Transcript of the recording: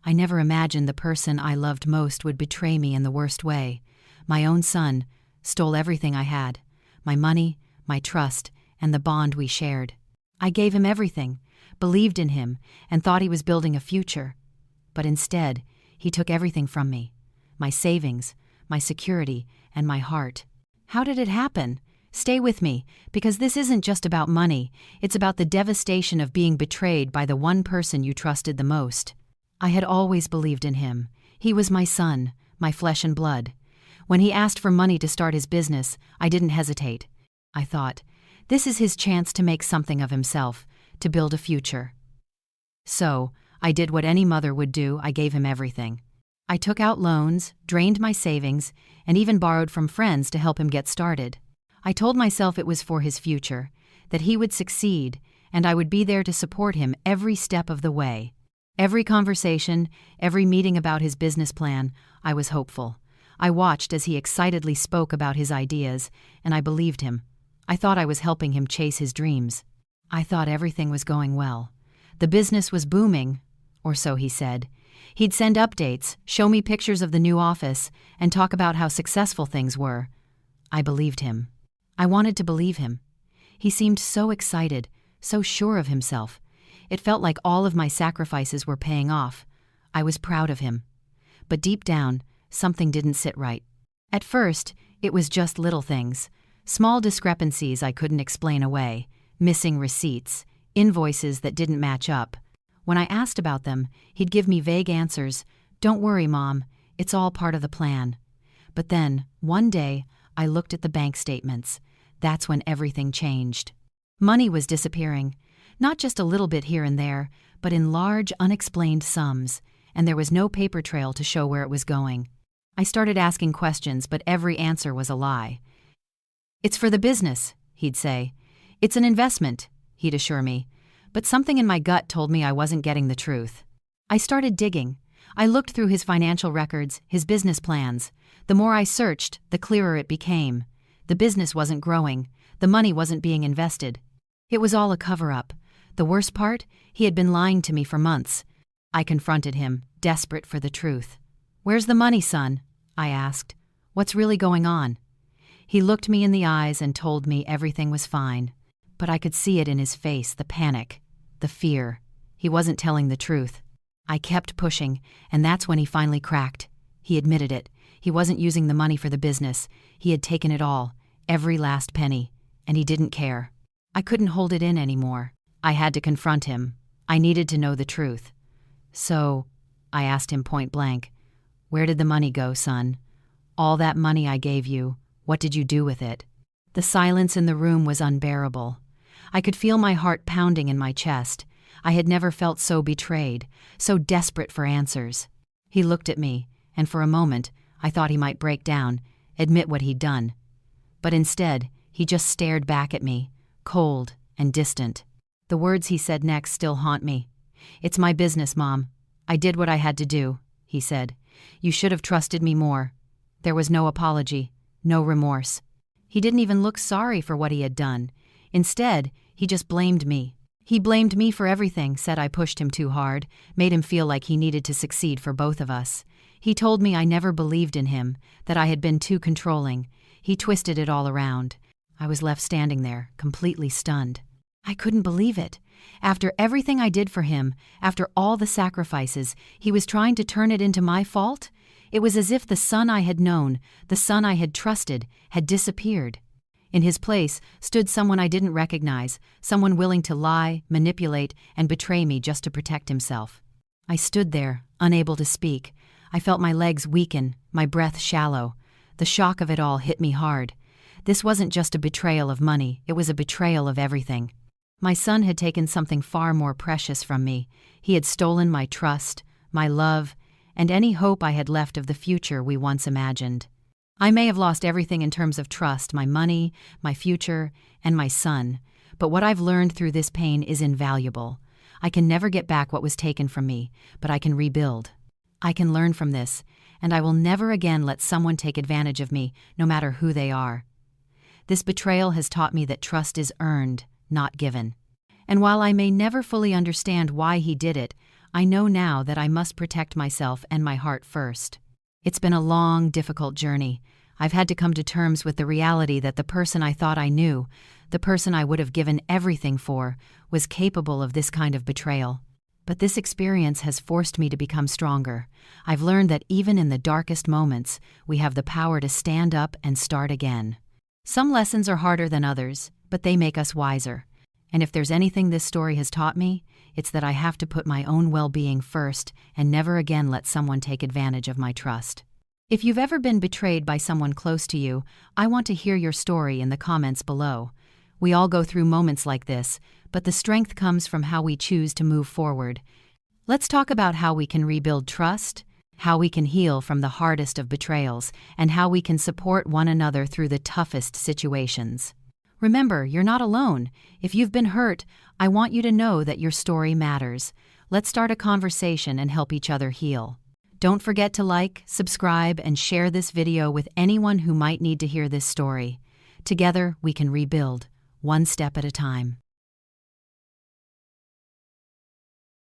I never imagined the person I loved most would betray me in the worst way. My own son stole everything I had, my money, my trust, and the bond we shared. I gave him everything, believed in him, and thought he was building a future. But instead, he took everything from me. My savings, my security, and my heart. How did it happen? Stay with me, because this isn't just about money, it's about the devastation of being betrayed by the one person you trusted the most. I had always believed in him. He was my son, my flesh and blood. When he asked for money to start his business, I didn't hesitate. I thought, this is his chance to make something of himself, to build a future. So, I did what any mother would do. I gave him everything. I took out loans, drained my savings, and even borrowed from friends to help him get started. I told myself it was for his future, that he would succeed, and I would be there to support him every step of the way. Every conversation, every meeting about his business plan, I was hopeful. I watched as he excitedly spoke about his ideas, and I believed him. I thought I was helping him chase his dreams. I thought everything was going well. The business was booming, or so he said. He'd send updates, show me pictures of the new office, and talk about how successful things were. I believed him. I wanted to believe him. He seemed so excited, so sure of himself. It felt like all of my sacrifices were paying off. I was proud of him. But deep down, something didn't sit right. At first, it was just little things. Small discrepancies I couldn't explain away. Missing receipts, invoices that didn't match up. When I asked about them, he'd give me vague answers. Don't worry, Mom, it's all part of the plan. But then, one day, I looked at the bank statements. That's when everything changed. Money was disappearing. Not just a little bit here and there, but in large, unexplained sums, and there was no paper trail to show where it was going. I started asking questions, but every answer was a lie. It's for the business, he'd say. It's an investment, he'd assure me. But something in my gut told me I wasn't getting the truth. I started digging. I looked through his financial records, his business plans. The more I searched, the clearer it became. The business wasn't growing. The money wasn't being invested. It was all a cover-up. The worst part? He had been lying to me for months. I confronted him, desperate for the truth. "Where's the money, son?" I asked. "What's really going on?" He looked me in the eyes and told me everything was fine. But I could see it in his face, the panic, the fear. He wasn't telling the truth. I kept pushing, and that's when he finally cracked. He admitted it. He wasn't using the money for the business. He had taken it all, every last penny, and he didn't care. I couldn't hold it in anymore. I had to confront him. I needed to know the truth. "So," I asked him point blank, "where did the money go, son? All that money I gave you, what did you do with it?" The silence in the room was unbearable. I could feel my heart pounding in my chest. I had never felt so betrayed, so desperate for answers. He looked at me, and for a moment, I thought he might break down, admit what he'd done. But instead, he just stared back at me, cold and distant. The words he said next still haunt me. "It's my business, Mom. I did what I had to do," he said. "You should have trusted me more." There was no apology, no remorse. He didn't even look sorry for what he had done. Instead, he just blamed me. He blamed me for everything, said I pushed him too hard, made him feel like he needed to succeed for both of us. He told me I never believed in him, that I had been too controlling. He twisted it all around. I was left standing there, completely stunned. I couldn't believe it. After everything I did for him, after all the sacrifices, he was trying to turn it into my fault? It was as if the son I had known, the son I had trusted, had disappeared. In his place stood someone I didn't recognize, someone willing to lie, manipulate, and betray me just to protect himself. I stood there, unable to speak. I felt my legs weaken, my breath shallow. The shock of it all hit me hard. This wasn't just a betrayal of money, it was a betrayal of everything. My son had taken something far more precious from me. He had stolen my trust, my love, and any hope I had left of the future we once imagined. I may have lost everything in terms of trust, my money, my future, and my son, but what I've learned through this pain is invaluable. I can never get back what was taken from me, but I can rebuild. I can learn from this, and I will never again let someone take advantage of me, no matter who they are. This betrayal has taught me that trust is earned, not given. And while I may never fully understand why he did it, I know now that I must protect myself and my heart first. It's been a long, difficult journey. I've had to come to terms with the reality that the person I thought I knew, the person I would have given everything for, was capable of this kind of betrayal. But this experience has forced me to become stronger. I've learned that even in the darkest moments, we have the power to stand up and start again. Some lessons are harder than others, but they make us wiser. And if there's anything this story has taught me, it's that I have to put my own well-being first and never again let someone take advantage of my trust. If you've ever been betrayed by someone close to you, I want to hear your story in the comments below. We all go through moments like this, but the strength comes from how we choose to move forward. Let's talk about how we can rebuild trust, how we can heal from the hardest of betrayals, and how we can support one another through the toughest situations. Remember, you're not alone. If you've been hurt, I want you to know that your story matters. Let's start a conversation and help each other heal. Don't forget to like, subscribe, and share this video with anyone who might need to hear this story. Together, we can rebuild, one step at a time.